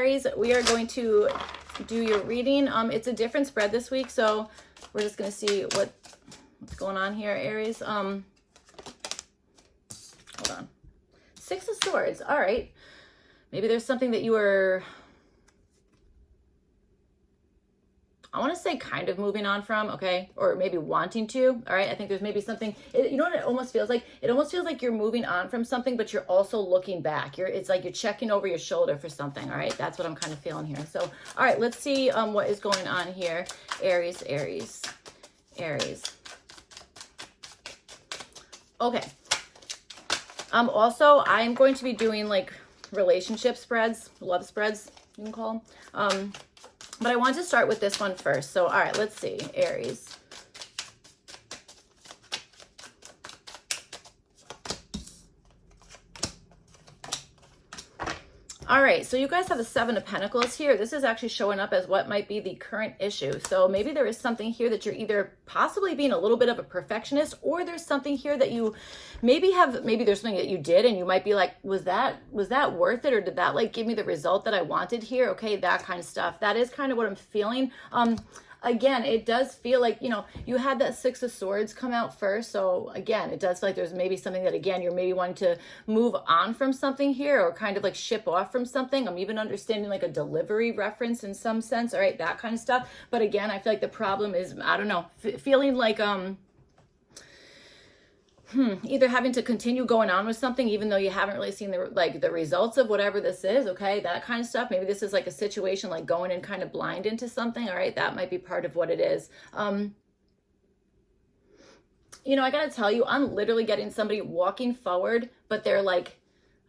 Aries, we are going to do your reading. It's a different spread this week, so we're just going to see what's going on here, Aries. Hold on. Six of Swords. All right. Maybe there's something that you were, I want to say kind of moving on from, okay? Or maybe wanting to, all right? I think there's maybe something, you know what it almost feels like? It almost feels like you're moving on from something, but you're also looking back. It's like you're checking over your shoulder for something, all right? That's what I'm kind of feeling here. So, all right, let's see what is going on here. Aries. Okay. Also, I'm going to be doing like relationship spreads, love spreads, you can call them. But I want to start with this one first. So, all right, let's see, Aries. All right, so you guys have the Seven of Pentacles here. This is actually showing up as what might be the current issue. So maybe there is something here that you're either possibly being a little bit of a perfectionist, or there's something here that you maybe there's something that you did and you might be like, was that worth it? Or did that like give me the result that I wanted here? Okay, that kind of stuff. That is kind of what I'm feeling. Again, it does feel like, you know, you had that Six of Swords come out first. So again, it does feel like there's maybe something that, again, you're maybe wanting to move on from something here, or kind of like ship off from something. I'm even understanding like a delivery reference in some sense. All right, that kind of stuff. But again, I feel like the problem is, I don't know, feeling like, either having to continue going on with something even though you haven't really seen the results of whatever this is, okay, that kind of stuff. Maybe this is like a situation like going in kind of blind into something, all right, that might be part of what it is. You know, I gotta tell you, I'm literally getting somebody walking forward, but they're like,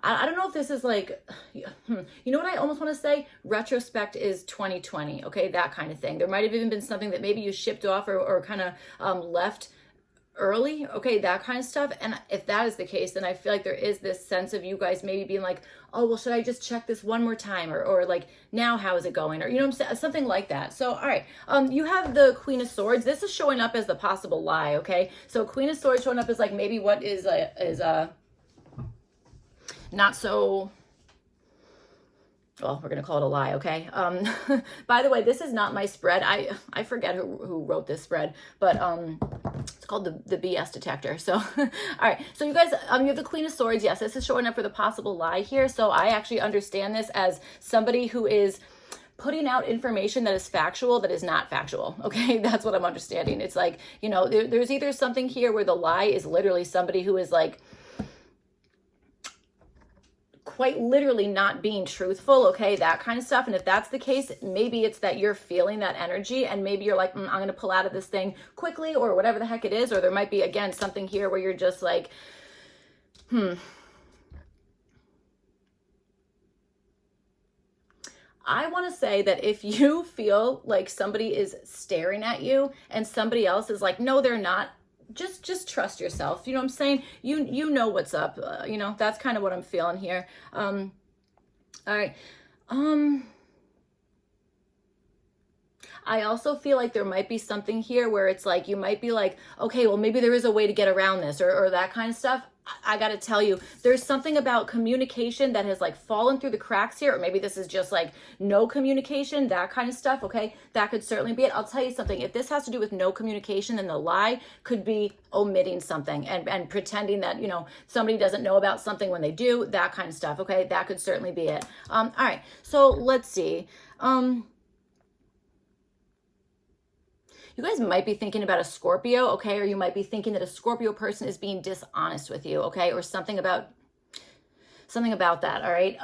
I don't know if this is like, you know what I almost want to say? Retrospect is 2020, okay, that kind of thing. There might have even been something that maybe you shipped off or kind of left early, okay, that kind of stuff. And if that is the case, then I feel like there is this sense of you guys maybe being like, oh, well, should I just check this one more time, or like, now how is it going, or you know what I'm saying, something like that. So all right, you have the Queen of Swords. This is showing up as the possible lie, okay? So Queen of Swords showing up as like maybe what is not so, well, we're going to call it a lie, okay? By the way, this is not my spread. I forget who wrote this spread, but it's called the BS detector. So, all right. So you guys, you have the Queen of Swords. Yes, this is showing up for the possible lie here. So I actually understand this as somebody who is putting out information that is factual, that is not factual, okay? That's what I'm understanding. It's like, you know, there's either something here where the lie is literally somebody who is like, quite literally not being truthful, okay, that kind of stuff. And if that's the case, maybe it's that you're feeling that energy and maybe you're like, I'm going to pull out of this thing quickly, or whatever the heck it is. Or there might be, again, something here where you're just like, I want to say that if you feel like somebody is staring at you and somebody else is like, no, they're not, just trust yourself. You know what I'm saying? You know what's up. You know, that's kind of what I'm feeling here. All right. I also feel like there might be something here where it's like, you might be like, okay, well, maybe there is a way to get around this, or that kind of stuff. I got to tell you, there's something about communication that has like fallen through the cracks here, or maybe this is just like no communication, that kind of stuff. Okay. That could certainly be it. I'll tell you something. If this has to do with no communication, then the lie could be omitting something and pretending that, you know, somebody doesn't know about something when they do, that kind of stuff. Okay. That could certainly be it. All right. So let's see. You guys might be thinking about a Scorpio, okay? Or you might be thinking that a Scorpio person is being dishonest with you, okay? Or something about that, all right?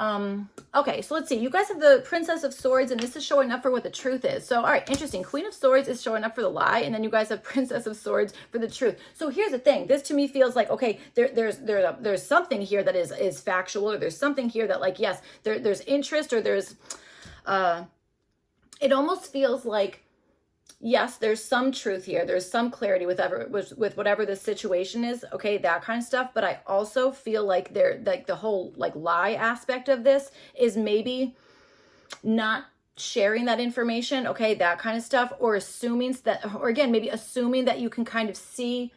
Okay, so let's see. You guys have the Princess of Swords, and this is showing up for what the truth is. So, all right, interesting. Queen of Swords is showing up for the lie, and then you guys have Princess of Swords for the truth. So here's the thing. This to me feels like, okay, there's something here that is factual, or there's something here that, like, yes, there's interest, or there's, it almost feels like, yes, there's some truth here. There's some clarity with whatever the situation is. Okay, that kind of stuff. But I also feel like the whole like lie aspect of this is maybe not sharing that information. Okay, that kind of stuff, or assuming that, or again, maybe assuming that you can kind of see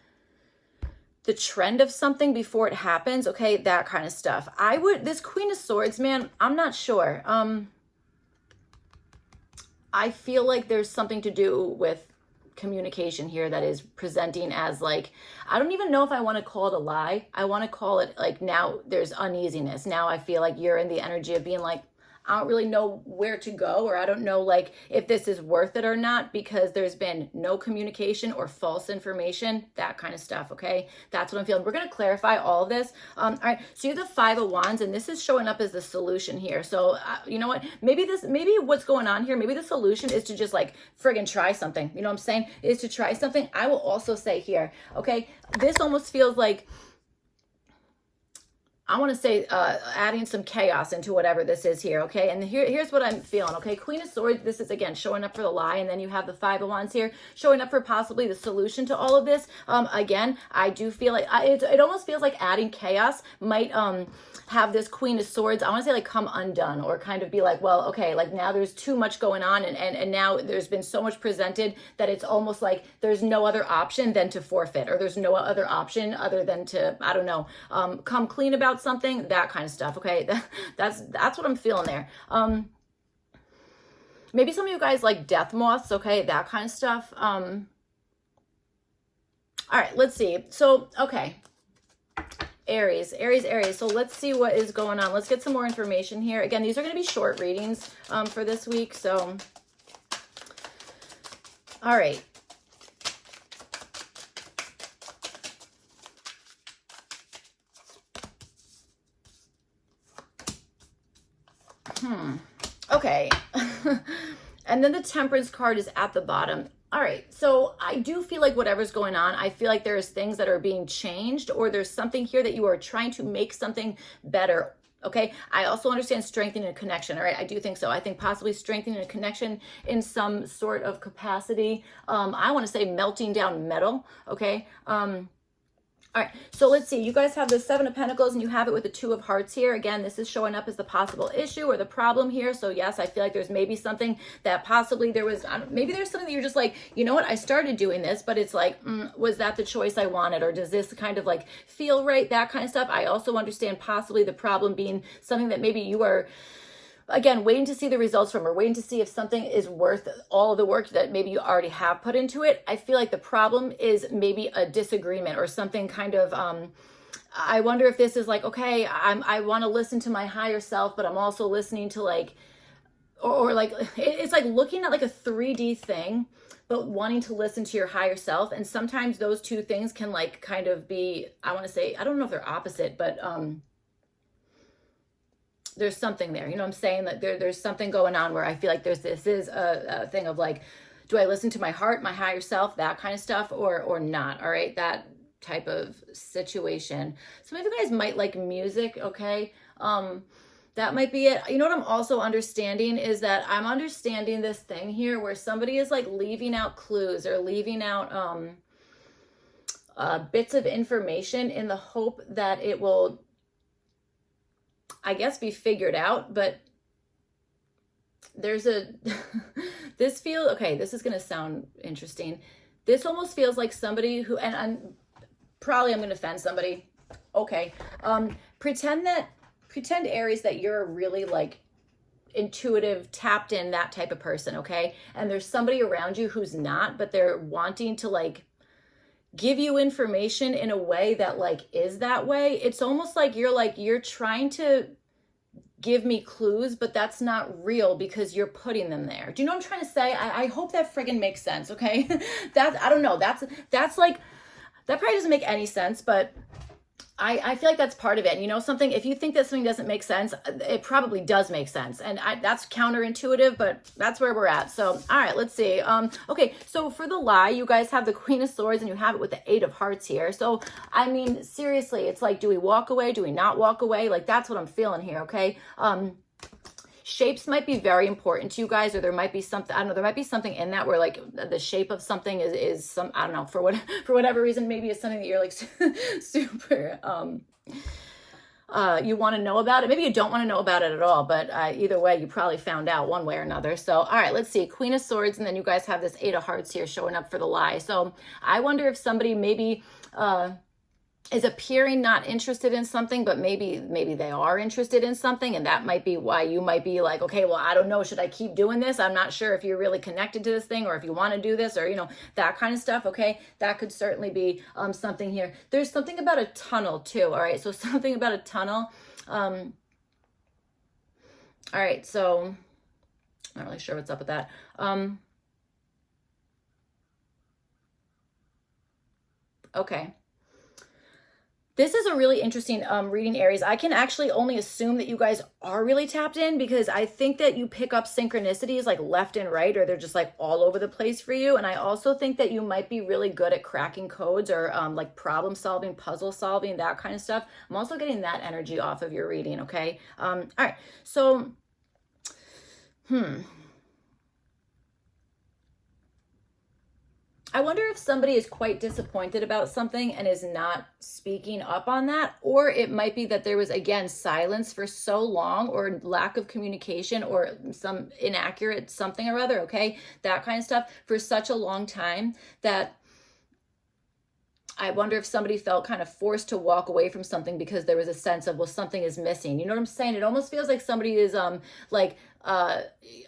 the trend of something before it happens. Okay, that kind of stuff. This Queen of Swords, man, I'm not sure. I feel like there's something to do with communication here that is presenting as like, I don't even know if I want to call it a lie. I want to call it like, now there's uneasiness. Now I feel like you're in the energy of being like, I don't really know where to go, or I don't know like if this is worth it or not, because there's been no communication or false information, that kind of stuff. Okay, that's what I'm feeling. We're going to clarify all of this. All right, so you have the Five of Wands, and this is showing up as the solution here. So you know what, maybe what's going on here, maybe the solution is to just like friggin' try something. You know what I'm saying, is to try something. I will also say here, okay, this almost feels like, I want to say adding some chaos into whatever this is here, okay? And here's what I'm feeling, okay? Queen of Swords, this is, again, showing up for the lie, and then you have the Five of Wands here, showing up for possibly the solution to all of this. Again, I do feel like, it almost feels like adding chaos might have this Queen of Swords, I want to say like come undone, or kind of be like, well, okay, like now there's too much going on, and now there's been so much presented that it's almost like there's no other option than to forfeit, or there's no other option other than to, I don't know, come clean about something, that kind of stuff. Okay, that's what I'm feeling there. Maybe some of you guys like death moths, okay, that kind of stuff. All right, let's see. So, okay, Aries. So let's see what is going on. Let's get some more information here. Again, these are going to be short readings for this week. So, all right. Okay. And then the Temperance card is at the bottom. All right, so I do feel like whatever's going on, I feel like there's things that are being changed, or there's something here that you are trying to make something better. Okay, I also understand strengthening a connection. All right, I do think so. I think possibly strengthening a connection in some sort of capacity. I want to say melting down metal. Okay. All right, so let's see. You guys have the Seven of Pentacles, and you have it with the Two of Hearts here. Again, this is showing up as the possible issue or the problem here. So yes, I feel like there's maybe something that possibly there was, maybe there's something that you're just like, you know what, I started doing this, but it's like, was that the choice I wanted? Or does this kind of like feel right? That kind of stuff. I also understand possibly the problem being something that maybe you are, again, waiting to see the results from, or waiting to see if something is worth all of the work that maybe you already have put into it. I feel like the problem is maybe a disagreement or something kind of, I wonder if this is like, okay, I want to listen to my higher self, but I'm also listening to like, or like, it's like looking at like a 3D thing, but wanting to listen to your higher self. And sometimes those two things can like kind of be, I want to say, I don't know if they're opposite, but, there's something there, you know what I'm saying? That there's something going on where I feel like this is a thing of like, do I listen to my heart, my higher self, that kind of stuff, or not? All right, that type of situation. Some of you guys might like music, okay? That might be it. You know what I'm also understanding is that I'm understanding this thing here where somebody is like leaving out clues or leaving out bits of information in the hope that it will, I guess, be figured out. But there's a this feels, okay, this is going to sound interesting. This almost feels like somebody who, and I'm probably, I'm going to offend somebody. Okay. Pretend Aries that you're really like intuitive, tapped in, that type of person. Okay. And there's somebody around you who's not, but they're wanting to like give you information in a way that like is that way. It's almost like you're trying to give me clues, but that's not real because you're putting them there. Do you know what I'm trying to say? I hope that friggin' makes sense. Okay. I don't know. That's like, that probably doesn't make any sense, but I feel like that's part of it. And you know something, if you think that something doesn't make sense, it probably does make sense. And that's counterintuitive, but that's where we're at. So, all right, let's see. Okay, so for the lie, you guys have the Queen of Swords and you have it with the Eight of Hearts here. So, I mean, seriously, it's like, do we walk away? Do we not walk away? Like, that's what I'm feeling here, okay? Shapes might be very important to you guys, or there might be something, I don't know, there might be something in that where like the shape of something is some, I don't know, for whatever reason, maybe it's something that you're like super, you want to know about it. Maybe you don't want to know about it at all, but either way, you probably found out one way or another. So, all right, let's see. Queen of Swords, and then you guys have this Eight of Hearts here showing up for the lie. So I wonder if somebody maybe, is appearing not interested in something, but maybe they are interested in something, and that might be why you might be like, okay, well, I don't know, should I keep doing this? I'm not sure if you're really connected to this thing, or if you want to do this, or that kind of stuff. Okay, that could certainly be something here. There's something about a tunnel too. All right, so something about a tunnel. All right, so I'm not really sure what's up with that. Okay. This is a really interesting reading, Aries. I can actually only assume that you guys are really tapped in, because I think that you pick up synchronicities like left and right, or they're just like all over the place for you. And I also think that you might be really good at cracking codes, or like problem solving, puzzle solving, that kind of stuff. I'm also getting that energy off of your reading, okay? All right, so, I wonder if somebody is quite disappointed about something and is not speaking up on that, or it might be that there was, again, silence for so long, or lack of communication, or some inaccurate something or other, okay? That kind of stuff for such a long time that I wonder if somebody felt kind of forced to walk away from something because there was a sense of, well, something is missing. You know what I'm saying? It almost feels like somebody is like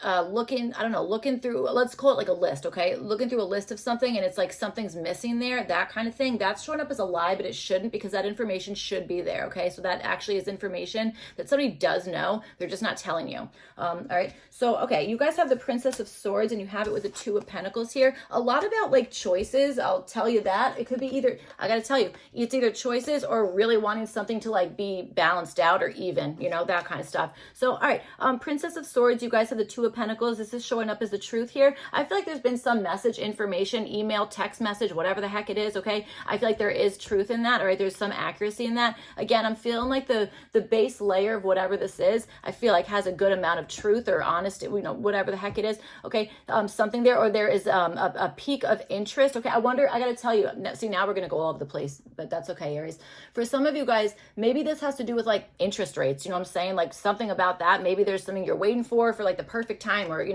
looking, I don't know, looking through, let's call it like a list, okay? Looking through a list of something, and it's like something's missing there, that kind of thing. That's showing up as a lie, but it shouldn't, because that information should be there, okay? So that actually is information that somebody does know. They're just not telling you. All right. So, okay, you guys have the Princess of Swords, and you have it with the Two of Pentacles here. A lot about like choices. I'll tell you that. It could be either, I got to tell you, it's either choices or really wanting something to like be balanced out or even, that kind of stuff. So, all right, Princess of Swords, you guys have the Two of Pentacles. This is showing up as the truth here. I feel like there's been some message, information, email, text message, whatever the heck it is, okay? I feel like there is truth in that, all right? There's some accuracy in that. Again, I'm feeling like the base layer of whatever this is, I feel like has a good amount of truth or honesty, whatever the heck it is, okay? Something there, or there is a peak of interest, okay? I wonder, I got to tell you, see, now we're going to go all over the place, but that's okay, Aries. For some of you guys, maybe this has to do with like interest rates, you know what I'm saying? Like something about that. Maybe there's something you're waiting for like the perfect time, or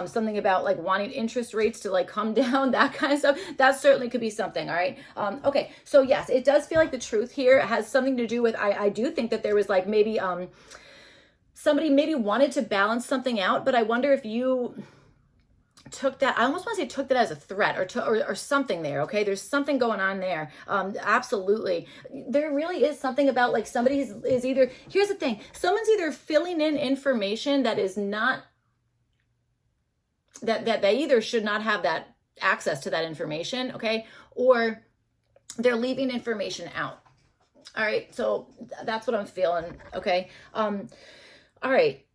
something about like wanting interest rates to like come down, that kind of stuff. That certainly could be something. All right. Okay, so yes, it does feel like the truth here has something to do with, I do think that there was like maybe somebody maybe wanted to balance something out, but I wonder if you took that, I almost want to say took that as a threat, or something there, okay? There's something going on there. Absolutely. There really is something about like somebody is either, here's the thing, someone's either filling in information that is not, that they either should not have that access to that information, okay? Or they're leaving information out. All right, so that's what I'm feeling, okay? All right.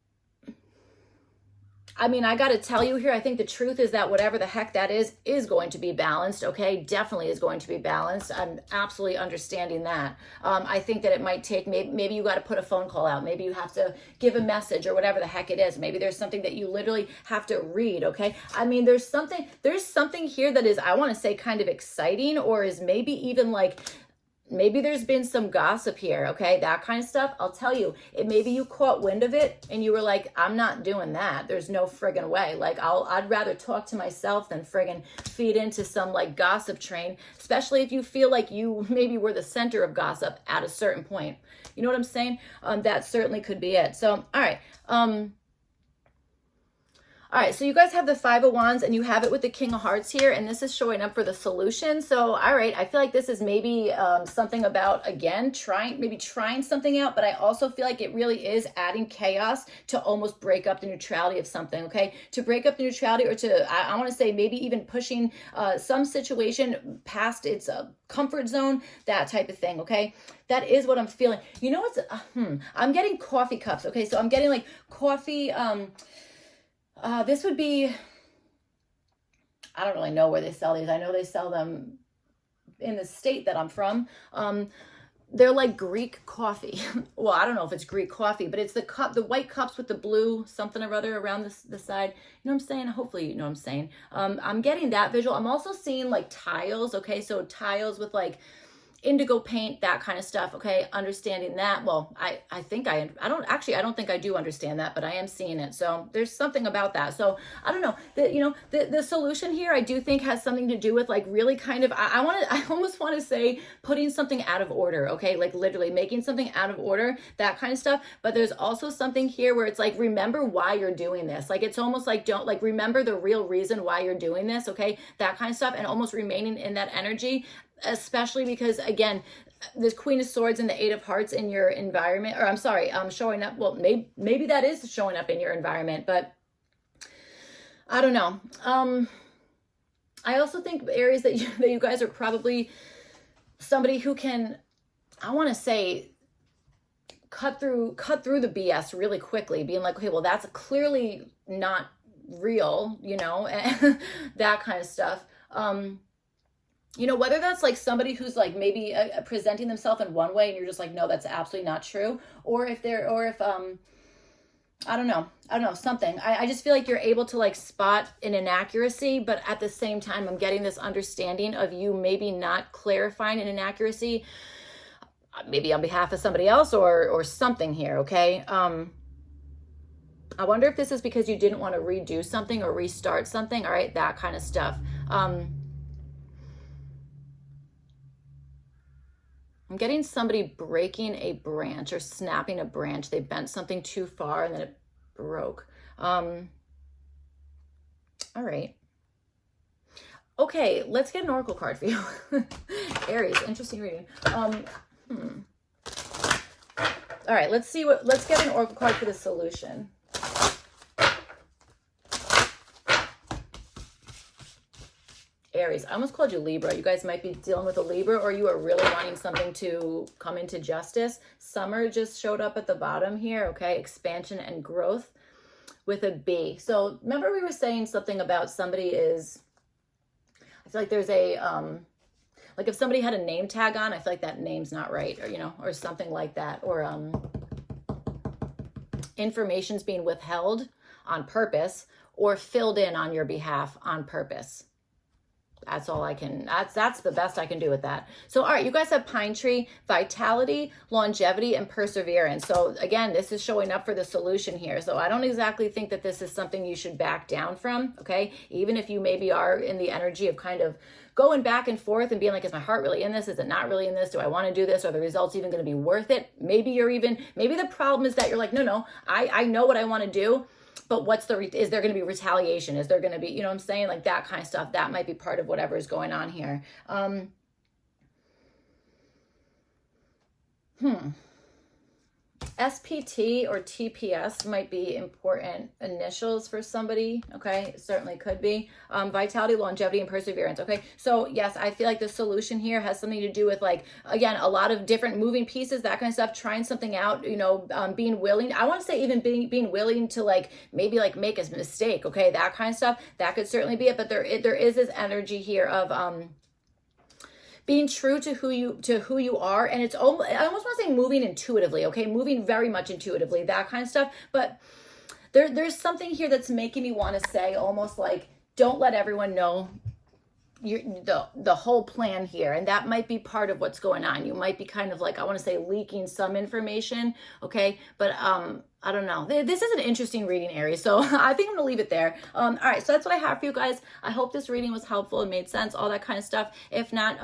I mean, I got to tell you here, I think the truth is that whatever the heck that is going to be balanced, okay? Definitely is going to be balanced. I'm absolutely understanding that. I think that it might take, maybe you got to put a phone call out. Maybe you have to give a message, or whatever the heck it is. Maybe there's something that you literally have to read, okay? I mean, there's something here that is, I want to say kind of exciting, or is maybe even like, maybe there's been some gossip here, okay? That kind of stuff. I'll tell you, maybe you caught wind of it and you were like, I'm not doing that. There's no friggin' way. Like, I'd rather talk to myself than friggin' feed into some like gossip train, especially if you feel like you maybe were the center of gossip at a certain point. You know what I'm saying? That certainly could be it. So, all right. All right, so you guys have the Five of Wands, and you have it with the King of Hearts here, and this is showing up for the solution. So, all right, I feel like this is maybe something about, again, trying something out, but I also feel like it really is adding chaos to almost break up the neutrality of something, okay? To break up the neutrality, or to, I want to say maybe even pushing some situation past its comfort zone, that type of thing, okay? That is what I'm feeling. You know what's, I'm getting coffee cups, okay? So I'm getting like coffee, this would be, I don't really know where they sell these. I know they sell them in the state that I'm from. They're like Greek coffee. Well, I don't know if it's Greek coffee, but it's the white cups with the blue something or other around the side. You know what I'm saying? Hopefully you know what I'm saying. I'm getting that visual. I'm also seeing like tiles, okay? So tiles with like, indigo paint, that kind of stuff. Okay, understanding that. Well, I don't think I do understand that, but I am seeing it. So there's something about that. So I don't know. The solution here, I do think, has something to do with like really kind of, I almost want to say putting something out of order. Okay, like literally making something out of order, that kind of stuff. But there's also something here where it's like, remember why you're doing this. Like it's almost like, don't like remember the real reason why you're doing this. Okay, that kind of stuff, and almost remaining in that energy. Especially because, again, this Queen of Swords and the Eight of Hearts in your environment, or I'm sorry, showing up. Well, maybe that is showing up in your environment, but I don't know. I also think, Aries, that you guys are probably somebody who can, I want to say, cut through the BS really quickly, being like, okay, well, that's clearly not real, that kind of stuff. Whether that's like somebody who's like maybe presenting themselves in one way and you're just like, no, that's absolutely not true. Or if I don't know, something. I just feel like you're able to like spot an inaccuracy, but at the same time, I'm getting this understanding of you maybe not clarifying an inaccuracy, maybe on behalf of somebody else or something here. Okay. I wonder if this is because you didn't want to redo something or restart something. All right. That kind of stuff. I'm getting somebody breaking a branch or snapping a branch. They bent something too far and then it broke. All right. Okay, let's get an oracle card for you. Aries, interesting reading. All right, let's get an oracle card for the solution. Aries, I almost called you Libra. You guys might be dealing with a Libra, or you are really wanting something to come into justice. Summer just showed up at the bottom here, okay? Expansion and growth with a B. So remember we were saying something about somebody is, I feel like there's a, like if somebody had a name tag on, I feel like that name's not right, or, or something like that. Or information's being withheld on purpose or filled in on your behalf on purpose. That's all I can, that's the best I can do with that. So, all right, you guys have pine tree, vitality, longevity, and perseverance. So again, this is showing up for the solution here. So I don't exactly think that this is something you should back down from, okay? Even if you maybe are in the energy of kind of going back and forth and being like, is my heart really in this? Is it not really in this? Do I want to do this? Are the results even going to be worth it? Maybe the problem is that you're like, no, I know what I want to do. But is there going to be retaliation? Is there going to be, what I'm saying? Like that kind of stuff. That might be part of whatever is going on here. SPT or TPS might be important initials for somebody. Okay, it certainly could be. Vitality, longevity, and perseverance. Okay, so yes, I feel like the solution here has something to do with, like, again, a lot of different moving pieces, that kind of stuff, trying something out, being willing. I want to say even being willing to like maybe like make a mistake. Okay, that kind of stuff. That could certainly be it. But there is this energy here of being true to who you are, and I almost want to say moving intuitively, okay? Moving very much intuitively, that kind of stuff. But there's something here that's making me want to say almost like, don't let everyone know the whole plan here, and that might be part of what's going on. You might be kind of like, I want to say, leaking some information, okay? But I don't know. This is an interesting reading, Aries. So I think I'm gonna leave it there. All right, so that's what I have for you guys. I hope this reading was helpful and made sense, all that kind of stuff. If not,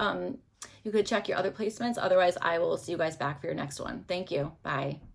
you could check your other placements. Otherwise, I will see you guys back for your next one. Thank you. Bye.